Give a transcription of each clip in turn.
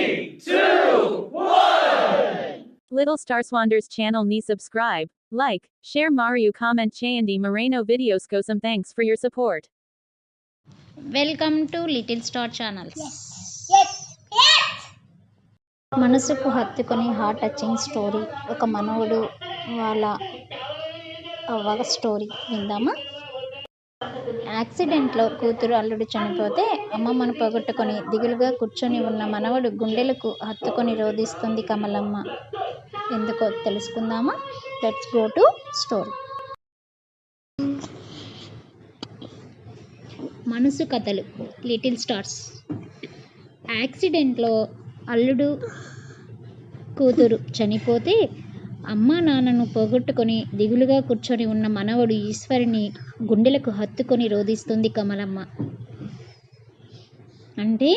3, 2, 1. Little Star Swanders channel ni subscribe, like, share Mario comment Chayandi Moreno videos kosam thanks for your support. Welcome to little star channels. మనసుకు హత్తుకొని heart touching story. ఒక మనవడు వాళ్ళ అవ్వ story విందామా? యాక్సిడెంట్లో కూతురు అల్లుడు చనిపోతే అమ్మమ్మను పోగొట్టుకొని దిగులుగా కూర్చొని ఉన్న మనవడు గుండెలకు హత్తుకొని రోధిస్తుంది కమలమ్మ. ఎందుకో తెలుసుకుందామా? Let's go to story. మనసు కథలు లిటిల్ స్టార్స్. యాక్సిడెంట్లో అల్లుడు కూతురు చనిపోతే అమ్మా నాన్నను పోగొట్టుకొని దిగులుగా కూర్చొని ఉన్న మనవడు ఈశ్వరుని గుండెలకు హత్తుకొని రోధిస్తుంది కమలమ్మ. అంటే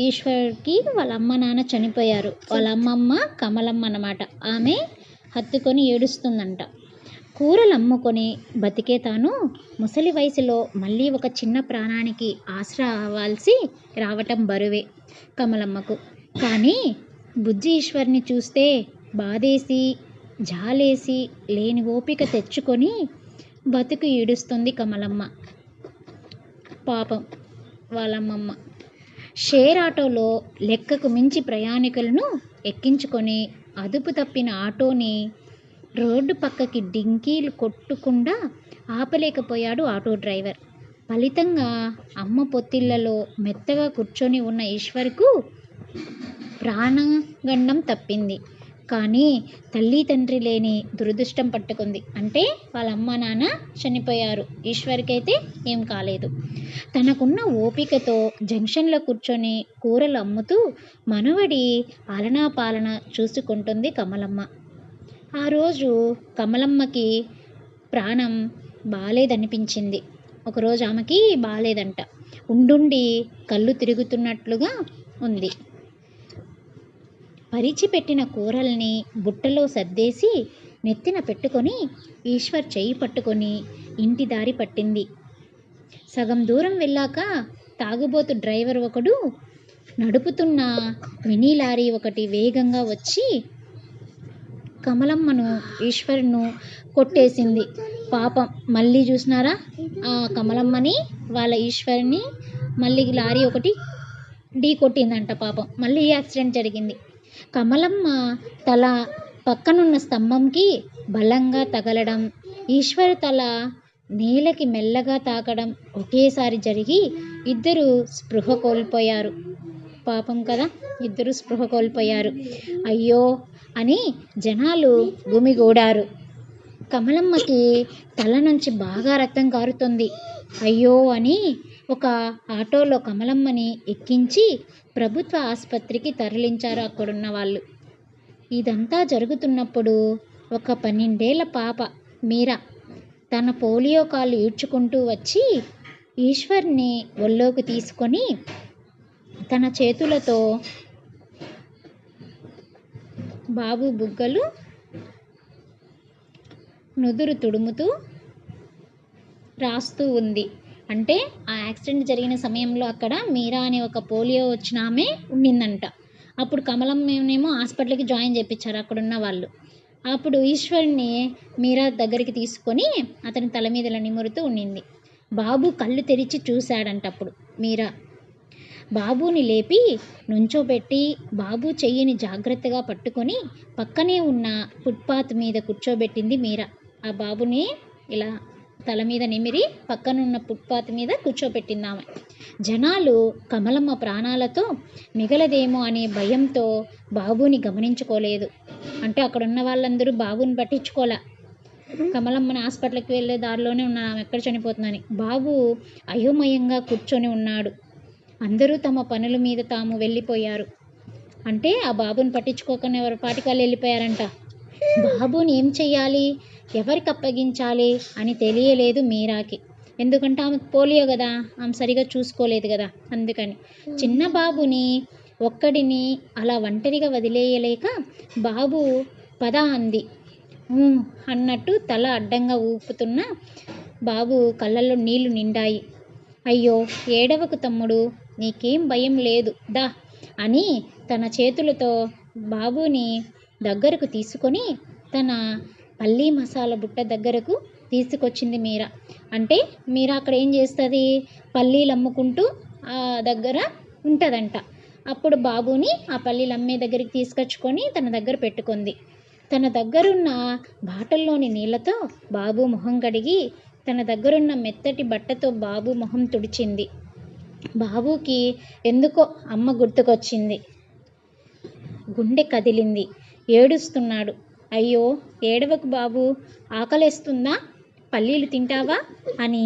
ఈశ్వర్కి వాళ్ళ అమ్మ నాన్న చనిపోయారు. వాళ్ళ అమ్మమ్మ కమలమ్మ అన్నమాట. ఆమె హత్తుకొని ఏడుస్తుందంట. కూరలు అమ్ముకొని బతికే తాను ముసలి వయసులో మళ్ళీ ఒక చిన్న ప్రాణానికి ఆసరా అవ్వాల్సి రావటం బరువే కమలమ్మకు. కానీ బుజ్జి ఈశ్వర్ని చూస్తే బాధేసి జాలేసి లేని ఓపిక తెచ్చుకొని బతుకు ఈడుస్తుంది కమలమ్మ. పాపం వాళ్ళమ్మమ్మ. షేర్ ఆటోలో లెక్కకు మించి ప్రయాణికులను ఎక్కించుకొని అదుపు తప్పిన ఆటోని రోడ్డు పక్కకి డింకీలు కొట్టకుండా ఆపలేకపోయాడు ఆటో డ్రైవర్. ఫలితంగా అమ్మ పొత్తిళ్లలో మెత్తగా కూర్చొని ఉన్న ఈశ్వర్కు ప్రాణగండం తప్పింది. కానీ తల్లి తండ్రి లేని దురదృష్టం పట్టుకుంది. అంటే వాళ్ళ అమ్మ నాన్న చనిపోయారు, ఈశ్వర్కైతే ఏం కాలేదు. తనకున్న ఓపికతో జంక్షన్లో కూర్చొని కూరలు అమ్ముతూ మనవడి ఆలనా పాలన చూసుకుంటుంది కమలమ్మ. ఆ రోజు కమలమ్మకి ప్రాణం బాలేదనిపించింది. ఒకరోజు ఆమెకి బాలేదంట. ఉండుండి కళ్ళు తిరుగుతున్నట్లుగా ఉంది. పరిచిపెట్టిన కూరల్ని బుట్టలో సర్దేసి నెత్తిన పెట్టుకొని ఈశ్వర్ చెయ్యి పట్టుకొని ఇంటి దారి పట్టింది. సగం దూరం వెళ్ళాక తాగుబోతు డ్రైవర్ ఒకడు నడుపుతున్న మినీ లారీ ఒకటి వేగంగా వచ్చి కమలమ్మను ఈశ్వర్ను కొట్టేసింది. పాపం మళ్ళీ చూసినారా ఆ కమలమ్మని వాళ్ళ ఈశ్వర్ని మళ్ళీ లారీ ఒకటి ఢీ కొట్టిందంట. పాపం మళ్ళీ యాక్సిడెంట్ జరిగింది. కమలమ్మ తల పక్కనున్న స్తంభంకి బలంగా తగలడం, ఈశ్వర్ తల నేలకి మెల్లగా తాకడం ఒకేసారి జరిగి ఇద్దరు స్పృహ కోల్పోయారు. పాపం కదా, ఇద్దరు స్పృహ కోల్పోయారు. అయ్యో అని జనాలు గుమిగూడారు. కమలమ్మకి తల నుంచి బాగా రక్తం కారుతుంది. అయ్యో అని ఒక ఆటోలో కమలమ్మని ఎక్కించి ప్రభుత్వ ఆసుపత్రికి తరలించారు అక్కడున్న వాళ్ళు. ఇదంతా జరుగుతున్నప్పుడు ఒక 12 ఏళ్ల పాప మీరా తన పోలియో కాళ్ళు ఈడ్చుకుంటూ వచ్చి ఈశ్వర్ని ఒళ్ళోకి తీసుకొని తన చేతులతో బాబు బుగ్గలు నుదురు తుడుముతూ రాస్తూ ఉంది. అంటే ఆ యాక్సిడెంట్ జరిగిన సమయంలో అక్కడ మీరా అనే ఒక పోలియో వచ్చిన ఆమె ఉండిందంట. అప్పుడు కమలమ్మనేమో హాస్పిటల్కి జాయిన్ చేయించారు అక్కడున్న వాళ్ళు. అప్పుడు ఈశ్వర్ని మీరా దగ్గరికి తీసుకొని అతని తల మీద నిమురుతూ ఉండింది. బాబు కళ్ళు తెరిచి చూశాడంట. అప్పుడు మీరా బాబుని లేపి నుంచోబెట్టి బాబు చెయ్యిని జాగ్రత్తగా పట్టుకొని పక్కనే ఉన్న ఫుట్పాత్ మీద కూర్చోబెట్టింది మీరా. ఆ బాబుని ఇలా తల మీద నిమిరి పక్కనున్న ఫుట్పాత్ మీద కూర్చోబెట్టింది ఆమె. జనాలు కమలమ్మ ప్రాణాలతో మిగలదేమో అనే భయంతో బాబుని గమనించుకోలేదు. అంటే అక్కడున్న వాళ్ళందరూ బాబుని పట్టించుకోలే. కమలమ్మని హాస్పిటల్కి వెళ్ళే దారిలోనే ఉన్నాడు, ఆమె ఎక్కడ చనిపోతుందని. బాబు అయోమయంగా కూర్చొని ఉన్నాడు. అందరూ తమ పనుల మీద తాము వెళ్ళిపోయారు. అంటే ఆ బాబుని పట్టించుకోకుండా ఎవరి పాటికి వాళ్ళు వెళ్ళిపోయారంట. బాబుని ఏం చెయ్యాలి, ఎవరికి అప్పగించాలి అని తెలియలేదు మీరాకి. ఎందుకంటే ఆమెకు పోలియో కదా, ఆమె సరిగా చూసుకోలేదు కదా. అందుకని చిన్న బాబుని ఒక్కడిని అలా ఒంటరిగా వదిలేయలేక బాబు పద అంది. అన్నట్టు తల అడ్డంగా ఊపుతున్న బాబు కళ్ళల్లో నీళ్లు నిండాయి. అయ్యో ఏడవకు తమ్ముడు, నీకేం భయం లేదు, దా అని తన చేతులతో బాబుని దగ్గరకు తీసుకొని తన పల్లీ మసాలా బుట్ట దగ్గరకు తీసుకొచ్చింది మీరా. అంటే మీరా అక్కడ ఏం చేస్తుంది, పల్లీలు అమ్ముకుంటూ ఆ దగ్గర ఉంటుందంట. అప్పుడు బాబుని ఆ పల్లీలు అమ్మే దగ్గరికి తీసుకొచ్చుకొని తన దగ్గర పెట్టుకుంది. తన దగ్గరున్న బాటల్లోని నీళ్ళతో బాబు మొహం కడిగి తన దగ్గరున్న మెత్తటి బట్టతో బాబు మొహం తుడిచింది. బాబుకి ఎందుకో అమ్మ గుర్తుకొచ్చింది. గుండె కదిలింది. ఏడుస్తున్నాడు. అయ్యో ఏడవకు బాబు, ఆకలేస్తుందా, పల్లీలు తింటావా అని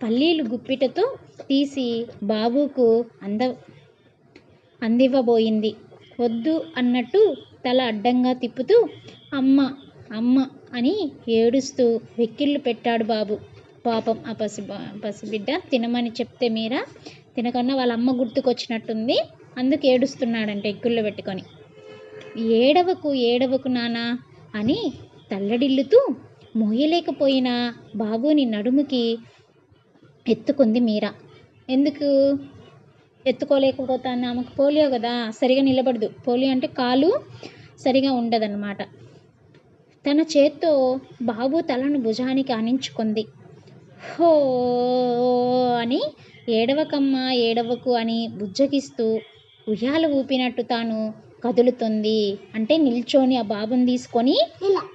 పల్లీలు గుప్పిటతో తీసి బాబుకు అందివ్వబోయింది. వద్దు అన్నట్టు తల అడ్డంగా తిప్పుతూ అమ్మ అమ్మ అని ఏడుస్తూ వెక్కిళ్ళు పెట్టాడు బాబు. పాపం ఆ పసిబిడ్డ తినమని చెప్తే మీరా తినకన్నా వాళ్ళ అమ్మ గుర్తుకొచ్చినట్టుంది, అందుకు ఏడుస్తున్నాడంటే ఎగ్గుల్లో పెట్టుకొని. ఏడవకు ఏడవకు నానా అని తల్లడిల్లుతూ మోయలేకపోయిన బాబుని నడుముకి ఎత్తుకుంది మీరా. ఎందుకు ఎత్తుకోలేకపోతాను, ఆమెకు పోలియో కదా, సరిగా నిలబడదు. పోలియో అంటే కాలు సరిగా ఉండదన్నమాట. తన చేత్తో బాబు తలను భుజానికి ఆనించుకుంది. హో అని ఏడవకమ్మా ఏడవకు అని బుజ్జగిస్తూ ఉయ్యాల ఊపినట్టు తాను కదులుతుంది. అంటే నిల్చొని ఆ బాబుని తీసుకొని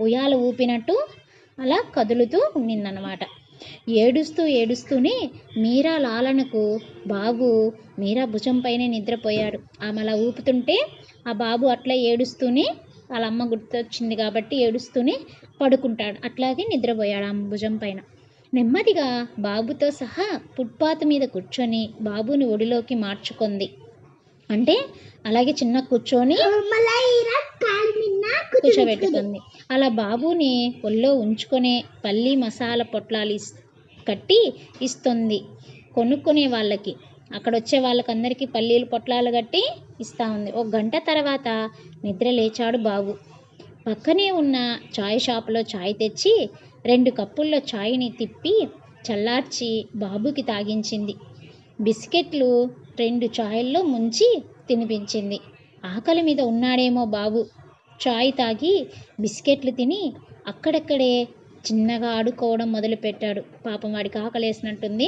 ఉయ్యాల ఊపినట్టు అలా కదులుతూ ఉండిందన్నమాట. ఏడుస్తూనే మీరా లాలనకు బాబు మీరా భుజంపైనే నిద్రపోయాడు. ఆమె అలా ఊపుతుంటే ఆ బాబు అట్లా ఏడుస్తూనే, వాళ్ళ అమ్మ గుర్తొచ్చింది కాబట్టి ఏడుస్తూనే పడుకుంటాడు. అట్లాగే నిద్రపోయాడు ఆమె భుజం పైన. నెమ్మదిగా బాబుతో సహా ఫుట్పాత్ మీద కూర్చొని బాబుని ఒడిలోకి మార్చుకుంది. అంటే అలాగే చిన్న కూర్చొని కూర్చోబెట్టుకుంది. అలా బాబుని ఒళ్ళో ఉంచుకొనే పల్లి మసాలా పొట్లాలు కట్టి ఇస్తుంది కొనుక్కునే వాళ్ళకి. అక్కడ వచ్చే వాళ్ళకందరికీ పల్లీలు పొట్లాలు కట్టి ఇస్తూ ఉంది. 1 గంట తర్వాత నిద్ర లేచాడు బాబు. పక్కనే ఉన్న చాయ్ షాపులో చాయ్ తెచ్చి 2 కప్పుల్లో చాయ్ని తిప్పి చల్లార్చి బాబుకి తాగించింది. బిస్కెట్లు 2 చాయ్ల్లో ముంచి తినిపించింది. ఆకలి మీద ఉన్నాడేమో బాబు. చాయ్ తాగి బిస్కెట్లు తిని అక్కడక్కడే చిన్నగా ఆడుకోవడం మొదలుపెట్టాడు. పాపం వాడికి ఆకలేసినట్టుంది.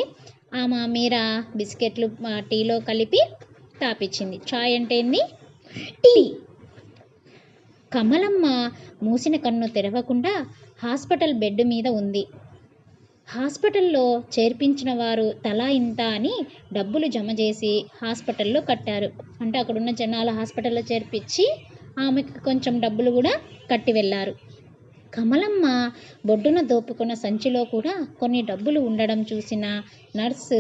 ఆమె మీరా బిస్కెట్లు టీలో కలిపి తాపించింది. చాయ్ అంటే ఏంది, టీ. కమలమ్మ మూసిన కన్ను తెరవకుండా హాస్పిటల్ బెడ్ మీద ఉంది. హాస్పిటల్లో చేర్పించిన వారు తలా ఇంత అని డబ్బులు జమ చేసి హాస్పిటల్లో కట్టారు. అంటే అక్కడున్న జనాలు హాస్పిటల్లో చేర్పించి ఆమెకు కొంచెం డబ్బులు కూడా కట్టి వెళ్ళారు. కమలమ్మ బొడ్డున దోపుకున్న సంచిలో కూడా కొన్ని డబ్బులు ఉండడం చూసిన నర్సు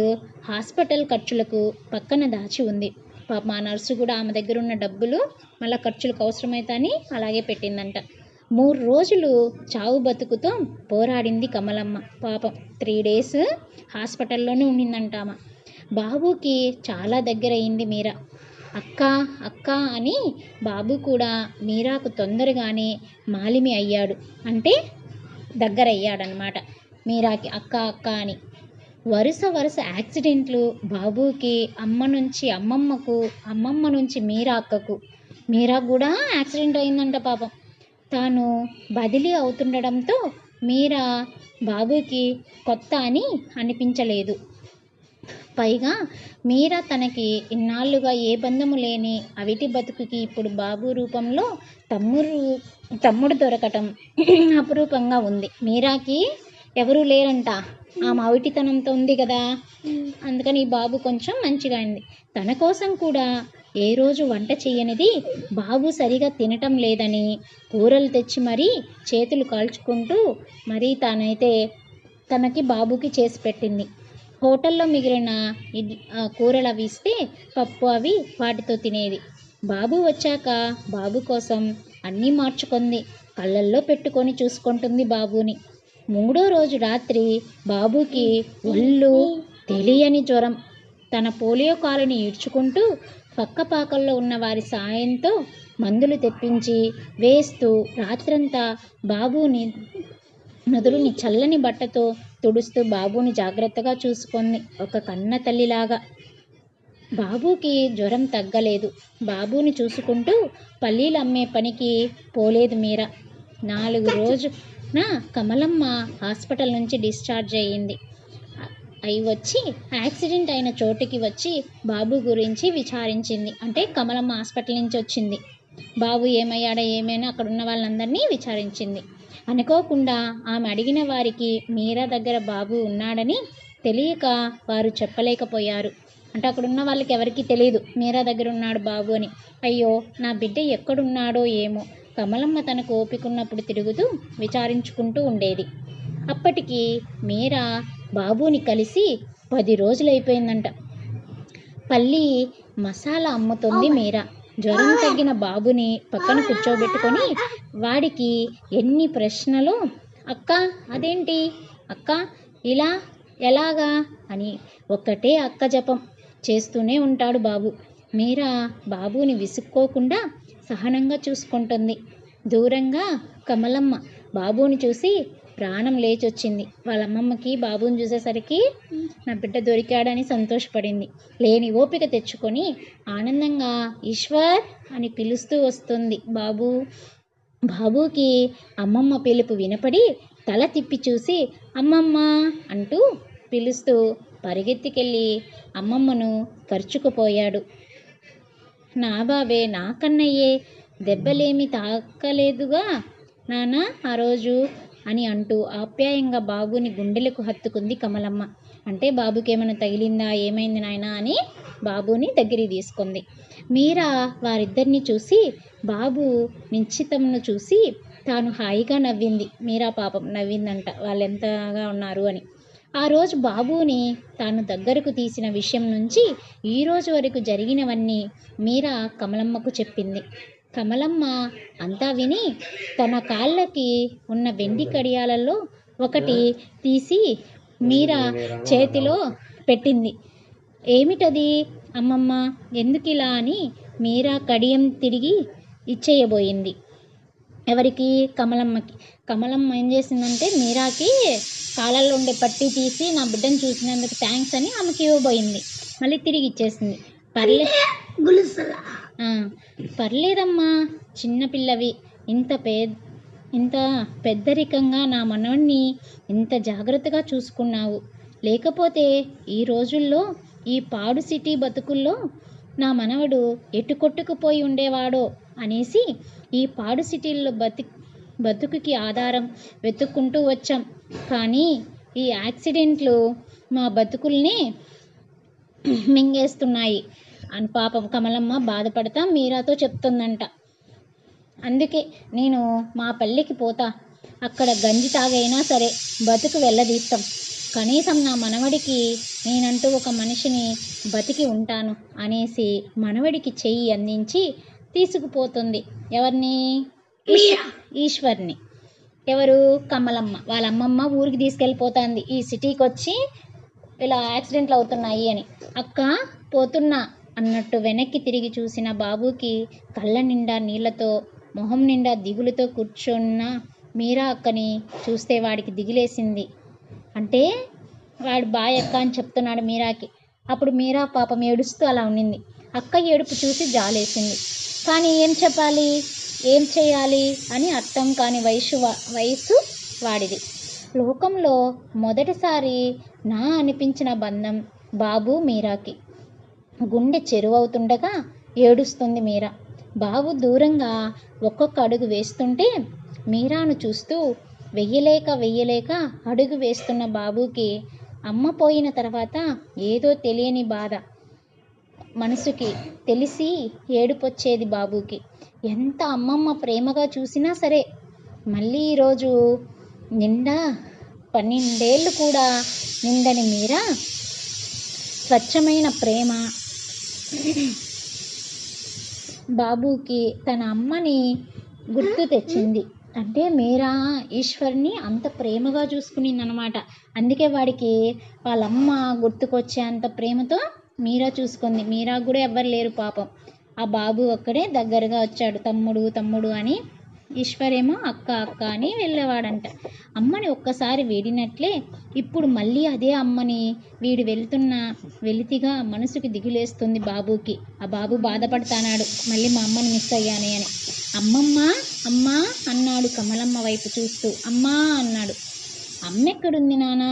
హాస్పిటల్ ఖర్చులకు పక్కన దాచి ఉంది. పాప ఆ నర్సు కూడా ఆమె దగ్గర ఉన్న డబ్బులు మళ్ళీ ఖర్చులకు అవసరమైతే అలాగే పెట్టిందంట. 3 రోజులు చావు బతుకుతో పోరాడింది కమలమ్మ. పాపం 3 days హాస్పిటల్లోనే ఉండిందంట ఆమె. బాబుకి చాలా దగ్గర అయింది మీరా. అక్క అక్క అని బాబు కూడా మీరాకు తొందరగానే మాలిమి అయ్యాడు. అంటే దగ్గర అయ్యాడనమాట మీరాకి, అక్క అక్క అని. వరుస యాక్సిడెంట్లు బాబుకి. అమ్మ నుంచి అమ్మమ్మకు, అమ్మమ్మ నుంచి మీరా అక్కకు. మీరా కూడా యాక్సిడెంట్ అయిందంట పాపం. తాను బదిలీ అవుతుండడంతో మీరా బాబుకి కొత్త అని అనిపించలేదు. పైగా మీరా తనకి ఇన్నాళ్ళుగా ఏ బంధము లేని అవిటి బతుకుకి ఇప్పుడు బాబు రూపంలో తమ్ముడు దొరకటం అపురూపంగా ఉంది. మీరాకి ఎవరూ లేరంట, ఆమె అవిటితనంతో ఉంది కదా, అందుకని ఈ బాబు కొంచెం మంచిగా అయింది. తన కోసం కూడా ఏ రోజు వంట చెయ్యనిది బాబు సరిగా తినటం లేదని కూరలు తెచ్చి మరీ చేతులు కాల్చుకుంటూ మరీ తానైతే తనకి బాబుకి చేసి పెట్టింది. హోటల్లో మిగిలిన కూరలు అవి ఇస్తే పప్పు అవి వాటితో తినేది. బాబు వచ్చాక బాబు కోసం అన్నీ మార్చుకుంది. కళ్ళల్లో పెట్టుకొని చూసుకుంటుంది బాబుని. 3వ రోజు రాత్రి బాబుకి ఒళ్ళు తెలియని జ్వరం. తన పోలియో కాలుని ఈడ్చుకుంటూ పక్కపాకల్లో ఉన్న వారి సాయంతో మందులు తెప్పించి వేస్తూ రాత్రంతా బాబుని నదులుని చల్లని బట్టతో తుడుస్తూ బాబుని జాగ్రత్తగా చూసుకుంది ఒక కన్న తల్లిలాగా. బాబుకి జ్వరం తగ్గలేదు. బాబుని చూసుకుంటూ పల్లీలు అమ్మే పనికి పోలేదు మీరా. 4 రోజున కమలమ్మ హాస్పిటల్ నుంచి డిశ్చార్జ్ అయ్యింది. అయి వచ్చి యాక్సిడెంట్ అయిన చోటుకి వచ్చి బాబు గురించి విచారించింది. అంటే కమలమ్మ హాస్పిటల్ నుంచి వచ్చింది. బాబు ఏమయ్యాడా ఏమైనా అక్కడ ఉన్న వాళ్ళందరినీ విచారించింది. అనుకోకుండా ఆమె అడిగిన వారికి మీరా దగ్గర బాబు ఉన్నాడని తెలియక వారు చెప్పలేకపోయారు. అంటే అక్కడ ఉన్న వాళ్ళకి ఎవరికీ తెలియదు మీరా దగ్గర ఉన్నాడు బాబు అని. అయ్యో, నా బిడ్డ ఎక్కడున్నాడో ఏమో. కమలమ్మ తనకు ఓపికన్నప్పుడు తిరుగుతూ విచారించుకుంటూ ఉండేది. అప్పటికి మీరా బాబుని కలిసి 10 రోజులైపోయిందంట. పల్లి మసాలా అమ్ముతుంది మీరా. జ్వరం తగ్గిన బాబుని పక్కన కూర్చోబెట్టుకొని వాడికి ఎన్ని ప్రశ్నలు. అక్క అదేంటి, అక్క ఇలా ఎలాగా అని ఒక్కటే అక్క జపం చేస్తూనే ఉంటాడు బాబు. మీరా బాబుని విసుక్కోకుండా సహనంగా చూసుకుంటుంది. దూరంగా కమలమ్మ బాబుని చూసి ప్రాణం లేచొచ్చింది. వాళ్ళ అమ్మమ్మకి బాబుని చూసేసరికి నా బిడ్డ దొరికాడని సంతోషపడింది. లేని ఓపిక తెచ్చుకొని ఆనందంగా ఈశ్వర్ అని పిలుస్తూ వస్తుంది బాబు. బాబుకి అమ్మమ్మ పిలుపు వినపడి తల తిప్పి చూసి అమ్మమ్మ అంటూ పిలుస్తూ పరిగెత్తికెళ్ళి అమ్మమ్మను కరుచుకుపోయాడు. నా బాబే, నా కన్నయ్యే, దెబ్బలేమి తాకలేదుగా నాన్న ఆ రోజు అని అంటూ ఆప్యాయంగా బాబుని గుండెలకు హత్తుకుంది కమలమ్మ. అంటే బాబుకి ఏమైనా తగిలిందా, ఏమైంది నాయనా అని బాబుని దగ్గరికి తీసుకుంది. మీరా వారిద్దరిని చూసి బాబు నిశ్చితంను చూసి తాను హాయిగా నవ్వింది. మీరా పాపం నవ్విందంట వాళ్ళు ఎంతగా ఉన్నారు అని. ఆ రోజు బాబుని తాను దగ్గరకు తీసిన విషయం నుంచి ఈ రోజు వరకు జరిగినవన్నీ మీరా కమలమ్మకు చెప్పింది. కమలమ్మ అంతా విని తన కాళ్ళకి ఉన్న వెండి కడియాలలో ఒకటి తీసి మీరా చేతిలో పెట్టింది. ఏమిటది అమ్మమ్మ, ఎందుకిలా అని మీరా కడియం తిరిగి ఇచ్చేయబోయింది. ఎవరికి? కమలమ్మకి. కమలమ్మ ఏం చేసిందంటే మీరాకి కాళ్ళల్లో ఉండే పట్టి తీసి నా బిడ్డను చూసినందుకు థ్యాంక్స్ అని ఆమెకి ఇవ్వబోయింది. మళ్ళీ తిరిగి ఇచ్చేసింది. పర్లేదమ్మా, చిన్నపిల్లవి, ఇంత పెద్దరికంగా నా మనవణ్ణి ఇంత జాగ్రత్తగా చూసుకున్నావు. లేకపోతే ఈ రోజుల్లో ఈ పాడు సిటీ బతుకుల్లో నా మనవడు ఎటు కొట్టుకుపోయి ఉండేవాడో అనేసి ఈ పాడు సిటీల్లో బతుకుకి ఆధారం వెతుక్కుంటూ వచ్చాం. కానీ ఈ యాక్సిడెంట్లు మా బతుకుల్ని మింగేస్తున్నాయి అని పాపం కమలమ్మ బాధపడతా మీరాతో చెప్తుందంట. అందుకే నేను మా పల్లెకి పోతా, అక్కడ గంజి తాగైనా సరే బతుకు వెళ్ళదీస్తాం. కనీసం నా మనవడికి నేనంటూ ఒక మనిషిని బతికి ఉంటాను అనేసి మనవడికి చెయ్యి అందించి తీసుకుపోతుంది. ఎవరిని? ఈశ్వర్ని. ఎవరు? కమలమ్మ. వాళ్ళ అమ్మమ్మ ఊరికి తీసుకెళ్ళిపోతుంది. ఈ సిటీకి వచ్చి ఇలా యాక్సిడెంట్లు అవుతున్నాయి అని. అక్క పోతున్నా అన్నట్టు వెనక్కి తిరిగి చూసిన బాబుకి కళ్ళ నిండా నీళ్లతో మొహం నిండా దిగులుతో కూర్చున్న మీరా అక్కని చూస్తే వాడికి దిగిలేసింది. అంటే వాడు బాయ్ అక్క అని చెప్తున్నాడు మీరాకి. అప్పుడు మీరా పాపం ఏడుస్తూ అలా ఉండింది. అక్క ఏడుపు చూసి జాలేసింది. కానీ ఏం చెప్పాలి, ఏం చేయాలి అని అర్థం కాని వయసు వాడిది. లోకంలో మొదటిసారి నా అనిపించిన బంధం బాబు మీరాకి. గుండె చెరువవుతుండగా ఏడుస్తుంది మీరా. బాబు దూరంగా ఒక్కొక్క అడుగు వేస్తుంటే మీరాను చూస్తూ వెయ్యలేక అడుగు వేస్తున్న బాబుకి అమ్మ పోయిన తర్వాత ఏదో తెలియని బాధ మనసుకి తెలిసి ఏడుపొచ్చేది బాబుకి. ఎంత అమ్మమ్మ ప్రేమగా చూసినా సరే మళ్ళీ ఈరోజు నిండా 12 ఏళ్ళు కూడా నిండని మీరా స్వచ్ఛమైన ప్రేమ బాబుకి తన అమ్మని గుర్తు తెచ్చింది. అంటే మీరా ఈశ్వర్ని అంత ప్రేమగా చూసుకునిందనమాట. అందుకే వాడికి వాళ్ళమ్మ గుర్తుకొచ్చే అంత ప్రేమతో మీరా చూసుకుంది. మీరా కూడా ఎవ్వరు లేరు పాపం. ఆ బాబు ఒక్కడే దగ్గరగా వచ్చాడు. తమ్ముడు అని ఈశ్వర్ ఏమో అక్క అక్క అని వెళ్ళేవాడంట. అమ్మని ఒక్కసారి వీడినట్లే ఇప్పుడు మళ్ళీ అదే అమ్మని వీడు వెలితిగా మనసుకి దిగులేస్తుంది బాబుకి. ఆ బాబు బాధపడతానాడు, మళ్ళీ మా అమ్మని మిస్ అయ్యానే అని. అమ్మమ్మ అమ్మా అన్నాడు కమలమ్మ వైపు చూస్తూ. అమ్మా అన్నాడు. అమ్మెక్కడుంది నానా?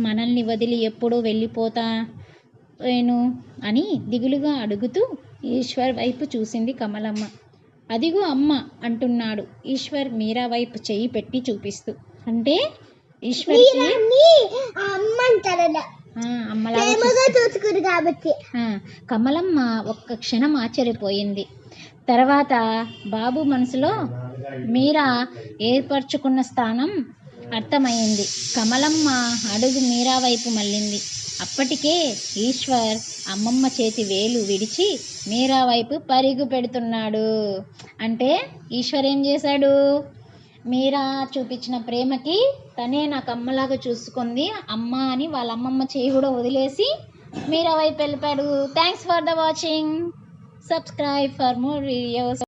మనల్ని వదిలి ఎప్పుడూ వెళ్ళిపోతాను అని దిగులుగా అడుగుతూ ఈశ్వర్ వైపు చూసింది కమలమ్మ. అదిగో అమ్మ అంటున్నాడు ఈశ్వర్ మీరా వైపు చెయ్యి పెట్టి చూపిస్తూ. అంటే ఈశ్వర్కి కమలమ్మ ఒక్క క్షణం ఆశ్చర్యపోయింది. తర్వాత బాబు మనసులో మీరా ఏర్పరచుకున్న స్థానం అర్థమైంది. కమలమ్మ అడుగు మీరా వైపు మళ్ళింది. అప్పటికే ఈశ్వర్ అమ్మమ్మ చేతి వేలు విడిచి మీరా వైపు పరుగు పెడుతున్నాడు. అంటే ఈశ్వర్ ఏం చేశాడు? మీరా చూపించిన ప్రేమకి తనే నాకు అమ్మలాగా చూసుకుంది అమ్మ అని వాళ్ళ అమ్మమ్మ చేయి కూడా వదిలేసి మీరా వైపు వెళ్ళిపోయాడు. Thanks for the watching. Subscribe for more videos.